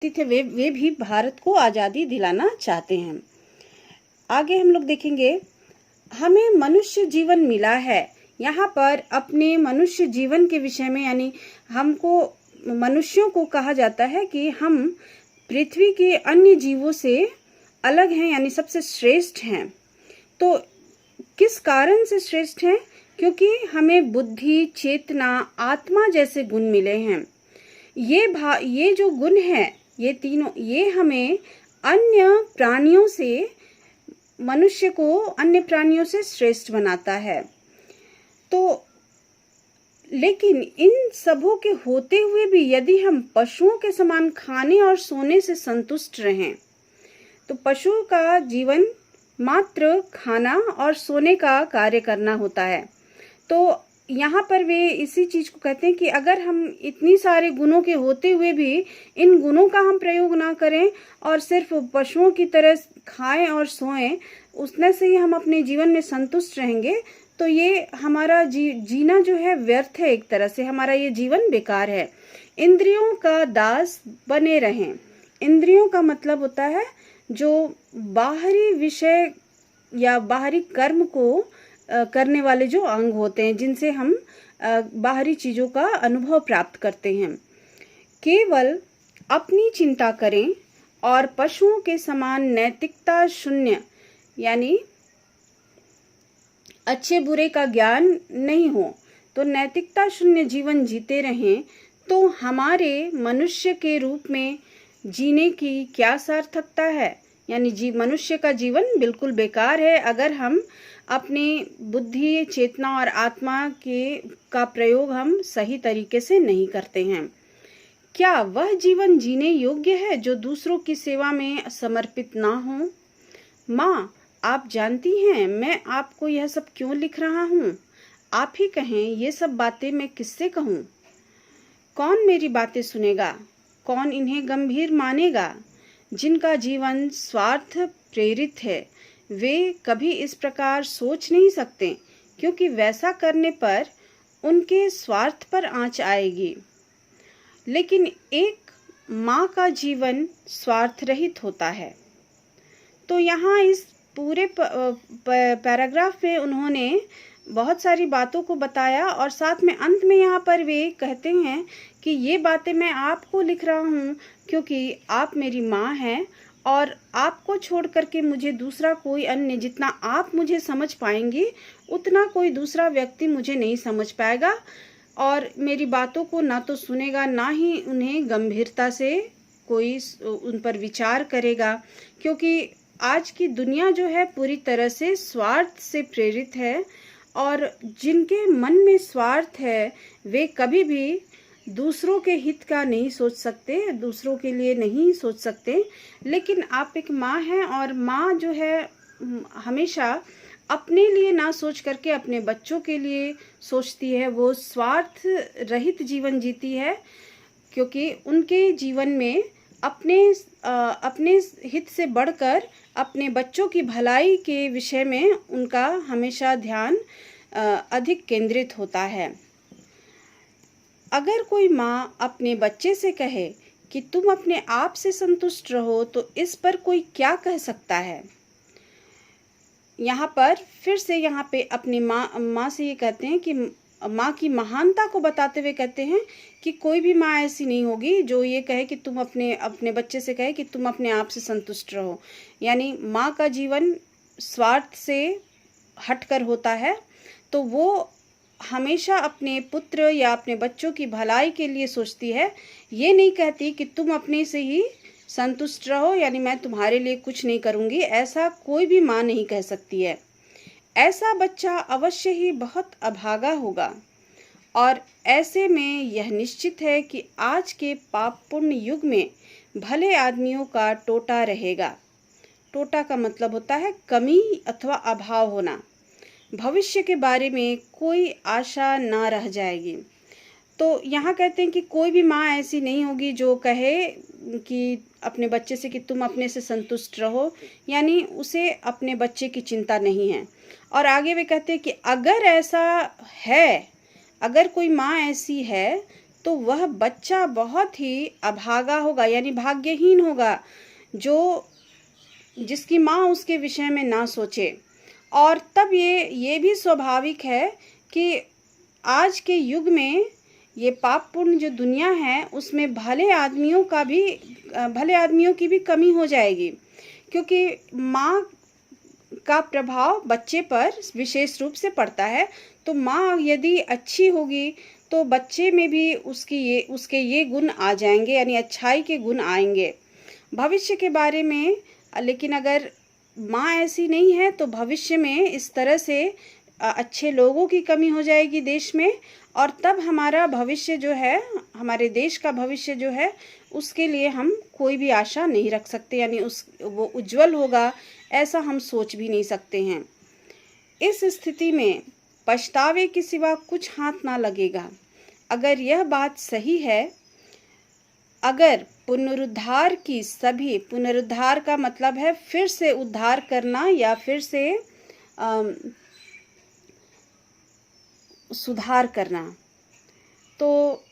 व्यक्ति थे वे भी भारत को आज़ादी दिलाना चाहते हैं। आगे हम लोग देखेंगे, हमें मनुष्य जीवन मिला है। यहाँ पर अपने मनुष्य जीवन के विषय में, यानी हमको मनुष्यों को कहा जाता है कि हम पृथ्वी के अन्य जीवों से अलग हैं, यानी सबसे श्रेष्ठ हैं। तो किस कारण से श्रेष्ठ हैं? क्योंकि हमें बुद्धि, चेतना, आत्मा जैसे गुण मिले हैं। ये जो गुण है, ये तीनों, ये हमें अन्य प्राणियों से, मनुष्य को अन्य प्राणियों से श्रेष्ठ बनाता है। तो लेकिन इन सबों के होते हुए भी यदि हम पशुओं के समान खाने और सोने से संतुष्ट रहें, तो पशु का जीवन मात्र खाना और सोने का कार्य करना होता है। तो यहाँ पर वे इसी चीज को कहते हैं कि अगर हम इतनी सारे गुणों के होते हुए भी इन गुणों का हम प्रयोग ना करें और सिर्फ पशुओं की तरह खाएं और सोएं, उसने से ही हम अपने जीवन में संतुष्ट रहेंगे, तो ये हमारा जीना जो है व्यर्थ है। एक तरह से हमारा ये जीवन बेकार है। इंद्रियों का दास बने रहें। इंद्रियों का मतलब होता है जो बाहरी विषय या बाहरी कर्म को करने वाले जो अंग होते हैं, जिनसे हम बाहरी चीजों का अनुभव प्राप्त करते हैं। केवल अपनी चिंता करें और पशुओं के समान नैतिकता शून्य, यानी अच्छे बुरे का ज्ञान नहीं हो, तो नैतिकता शून्य जीवन जीते रहें, तो हमारे मनुष्य के रूप में जीने की क्या सार्थकता है? यानी मनुष्य का जीवन बिल्कुल बेकार है अगर हम अपनी बुद्धि, चेतना और आत्मा का प्रयोग हम सही तरीके से नहीं करते हैं। क्या वह जीवन जीने योग्य है जो दूसरों की सेवा में समर्पित ना हो? माँ, आप जानती हैं मैं आपको यह सब क्यों लिख रहा हूँ? आप ही कहें, ये सब बातें मैं किससे कहूँ? कौन मेरी बातें सुनेगा? कौन इन्हें गंभीर मानेगा? जिनका जीवन स्वार्थ प्रेरित है, वे कभी इस प्रकार सोच नहीं सकते, क्योंकि वैसा करने पर उनके स्वार्थ पर आंच आएगी। लेकिन एक माँ का जीवन स्वार्थ रहित होता है। तो यहाँ इस पूरे पैराग्राफ में उन्होंने बहुत सारी बातों को बताया और साथ में अंत में यहाँ पर वे कहते हैं कि ये बातें मैं आपको लिख रहा हूँ क्योंकि आप मेरी माँ हैं और आपको छोड़ करके मुझे दूसरा कोई अन्य, जितना आप मुझे समझ पाएंगी उतना कोई दूसरा व्यक्ति मुझे नहीं समझ पाएगा और मेरी बातों को ना तो सुनेगा, ना ही उन्हें गंभीरता से कोई उन पर विचार करेगा। क्योंकि आज की दुनिया जो है पूरी तरह से स्वार्थ से प्रेरित है और जिनके मन में स्वार्थ है वे कभी भी दूसरों के हित का नहीं सोच सकते, दूसरों के लिए नहीं सोच सकते। लेकिन आप एक माँ हैं और माँ जो है हमेशा अपने लिए ना सोच करके अपने बच्चों के लिए सोचती है। वो स्वार्थ रहित जीवन जीती है क्योंकि उनके जीवन में अपने हित से बढ़कर अपने बच्चों की भलाई के विषय में उनका हमेशा ध्यान अधिक केंद्रित होता है। अगर कोई माँ अपने बच्चे से कहे कि तुम अपने आप से संतुष्ट रहो, तो इस पर कोई क्या कह सकता है? यहाँ पर फिर से यहाँ पे अपनी माँ से ये कहते हैं कि माँ की महानता को बताते हुए कहते हैं कि कोई भी माँ ऐसी नहीं होगी जो ये कहे कि तुम अपने बच्चे से कहे कि तुम अपने आप से संतुष्ट रहो। यानी माँ का जीवन स्वार्थ से हटकर होता है, तो वो हमेशा अपने पुत्र या अपने बच्चों की भलाई के लिए सोचती है। ये नहीं कहती कि तुम अपने से ही संतुष्ट रहो, यानी मैं तुम्हारे लिए कुछ नहीं करूँगी। ऐसा कोई भी माँ नहीं कह सकती है। ऐसा बच्चा अवश्य ही बहुत अभागा होगा और ऐसे में यह निश्चित है कि आज के पापपूर्ण युग में भले आदमियों का टोटा रहेगा। टोटा का मतलब होता है कमी अथवा अभाव होना। भविष्य के बारे में कोई आशा ना रह जाएगी। तो यहाँ कहते हैं कि कोई भी माँ ऐसी नहीं होगी जो कहे कि अपने बच्चे से कि तुम अपने से संतुष्ट रहो, यानी उसे अपने बच्चे की चिंता नहीं है। और आगे वे कहते हैं कि अगर ऐसा है, अगर कोई माँ ऐसी है तो वह बच्चा बहुत ही अभागा होगा, यानी भाग्यहीन होगा, जो जिसकी माँ उसके विषय में ना सोचे। और तब ये भी स्वाभाविक है कि आज के युग में ये पापपूर्ण जो दुनिया है उसमें भले आदमियों की भी कमी हो जाएगी, क्योंकि माँ का प्रभाव बच्चे पर विशेष रूप से पड़ता है। तो माँ यदि अच्छी होगी तो बच्चे में भी उसके ये गुण आ जाएंगे, यानी अच्छाई के गुण आएंगे भविष्य के बारे में। लेकिन अगर माँ ऐसी नहीं है तो भविष्य में इस तरह से अच्छे लोगों की कमी हो जाएगी देश में, और तब हमारा भविष्य जो है, हमारे देश का भविष्य जो है, उसके लिए हम कोई भी आशा नहीं रख सकते, यानी वो उज्जवल होगा ऐसा हम सोच भी नहीं सकते हैं। इस स्थिति में पछतावे के सिवा कुछ हाथ ना लगेगा। अगर यह बात सही है, अगर पुनरुद्धार का मतलब है फिर से उद्धार करना या फिर से सुधार करना, तो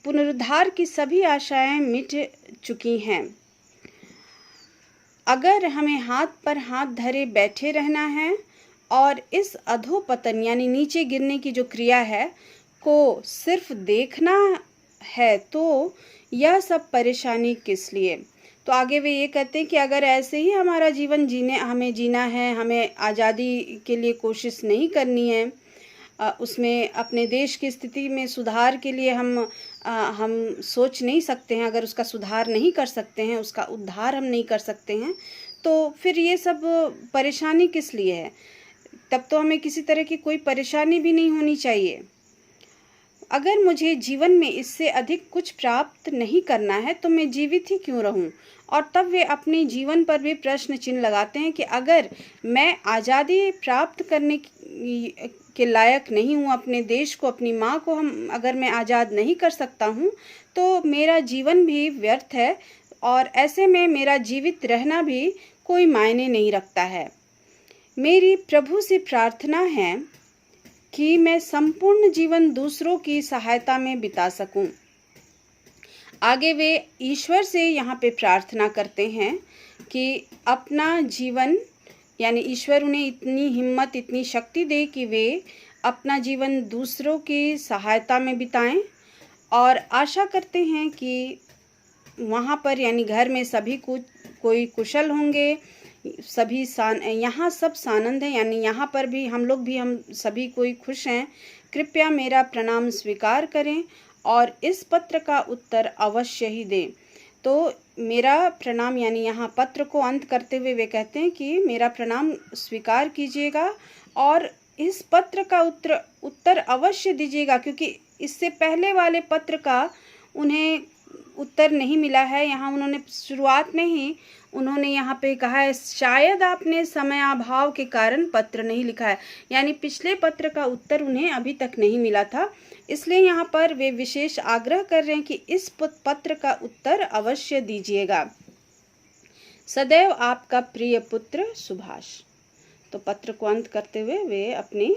पुनरुद्धार की सभी आशाएं मिट चुकी हैं। अगर हमें हाथ पर हाथ धरे बैठे रहना है और इस अधोपतन यानी नीचे गिरने की जो क्रिया है को सिर्फ देखना है, तो यह सब परेशानी किस लिए। तो आगे वे ये कहते हैं कि अगर ऐसे ही हमारा जीवन हमें जीना है, हमें आज़ादी के लिए कोशिश नहीं करनी है, उसमें अपने देश की स्थिति में सुधार के लिए हम सोच नहीं सकते हैं, अगर उसका सुधार नहीं कर सकते हैं, उसका उद्धार हम नहीं कर सकते हैं, तो फिर ये सब परेशानी किस लिए है। तब तो हमें किसी तरह की कोई परेशानी भी नहीं होनी चाहिए। अगर मुझे जीवन में इससे अधिक कुछ प्राप्त नहीं करना है तो मैं जीवित ही क्यों रहूं। और तब वे अपने जीवन पर भी प्रश्न चिन्ह लगाते हैं कि अगर मैं आज़ादी प्राप्त करने के लायक नहीं हूँ, अपने देश को, अपनी माँ को अगर मैं आज़ाद नहीं कर सकता हूँ, तो मेरा जीवन भी व्यर्थ है, और ऐसे में मेरा जीवित रहना भी कोई मायने नहीं रखता है। मेरी प्रभु से प्रार्थना है कि मैं संपूर्ण जीवन दूसरों की सहायता में बिता सकूं। आगे वे ईश्वर से यहाँ पे प्रार्थना करते हैं कि अपना जीवन, यानी ईश्वर उन्हें इतनी हिम्मत, इतनी शक्ति दे कि वे अपना जीवन दूसरों की सहायता में बिताएं, और आशा करते हैं कि वहाँ पर, यानी घर में सभी कोई कुशल होंगे, यहाँ सब सानंद है, यानी यहाँ पर भी हम सभी कोई खुश हैं। कृपया मेरा प्रणाम स्वीकार करें और इस पत्र का उत्तर अवश्य ही दें। तो मेरा प्रणाम, यानी यहाँ पत्र को अंत करते हुए वे कहते हैं कि मेरा प्रणाम स्वीकार कीजिएगा और इस पत्र का उत्तर अवश्य दीजिएगा, क्योंकि इससे पहले वाले पत्र का उन्हें उत्तर नहीं मिला है। यहाँ उन्होंने शुरुआत में ही यहाँ पे कहा है, शायद आपने समयाभाव के कारण पत्र नहीं लिखा है, यानी पिछले पत्र का उत्तर उन्हें अभी तक नहीं मिला था। इसलिए यहाँ पर वे विशेष आग्रह कर रहे हैं कि इस पत्र का उत्तर अवश्य दीजिएगा। सदैव आपका प्रिय पुत्र सुभाष। तो पत्र को अंत करते हुए वे अपनी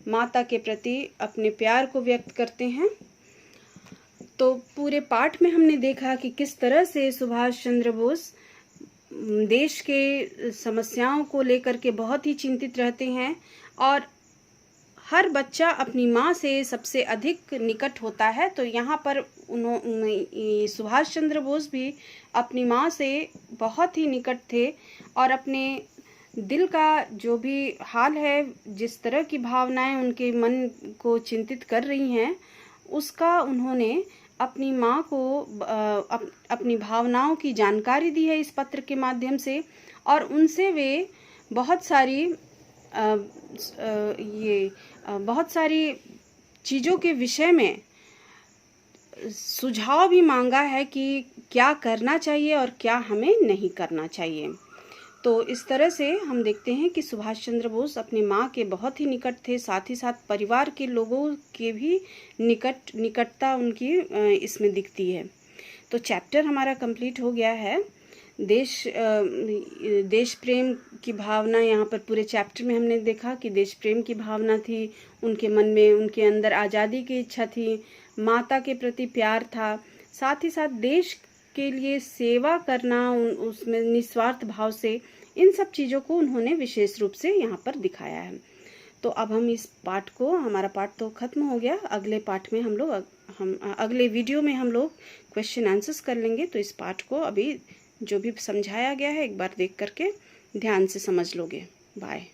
माता के प्रति अपने प्यार को व्यक्त करते हैं। तो पूरे पाठ में हमने देखा कि किस तरह से सुभाष चंद्र बोस देश के समस्याओं को लेकर के बहुत ही चिंतित रहते हैं, और हर बच्चा अपनी माँ से सबसे अधिक निकट होता है। तो यहाँ पर सुभाष चंद्र बोस भी अपनी माँ से बहुत ही निकट थे, और अपने दिल का जो भी हाल है, जिस तरह की भावनाएं उनके मन को चिंतित कर रही हैं, उसका उन्होंने अपनी माँ को अपनी भावनाओं की जानकारी दी है इस पत्र के माध्यम से, और उनसे वे बहुत सारी चीज़ों के विषय में सुझाव भी मांगा है कि क्या करना चाहिए और क्या हमें नहीं करना चाहिए। तो इस तरह से हम देखते हैं कि सुभाष चंद्र बोस अपनी माँ के बहुत ही निकट थे, साथ ही साथ परिवार के लोगों के भी निकटता उनकी इसमें दिखती है। तो चैप्टर हमारा कंप्लीट हो गया है। देश प्रेम की भावना, यहाँ पर पूरे चैप्टर में हमने देखा कि देश प्रेम की भावना थी उनके मन में, उनके अंदर आज़ादी की इच्छा थी, माता के प्रति प्यार था, साथ ही साथ देश के लिए सेवा करना उसमें निस्वार्थ भाव से, इन सब चीज़ों को उन्होंने विशेष रूप से यहाँ पर दिखाया है। तो अब हम इस पाठ को, हमारा पाठ तो खत्म हो गया, अगले पाठ में हम अगले वीडियो में हम लोग क्वेश्चन आंसर्स कर लेंगे। तो इस पाठ को अभी जो भी समझाया गया है एक बार देख करके ध्यान से समझ लोगे। बाय।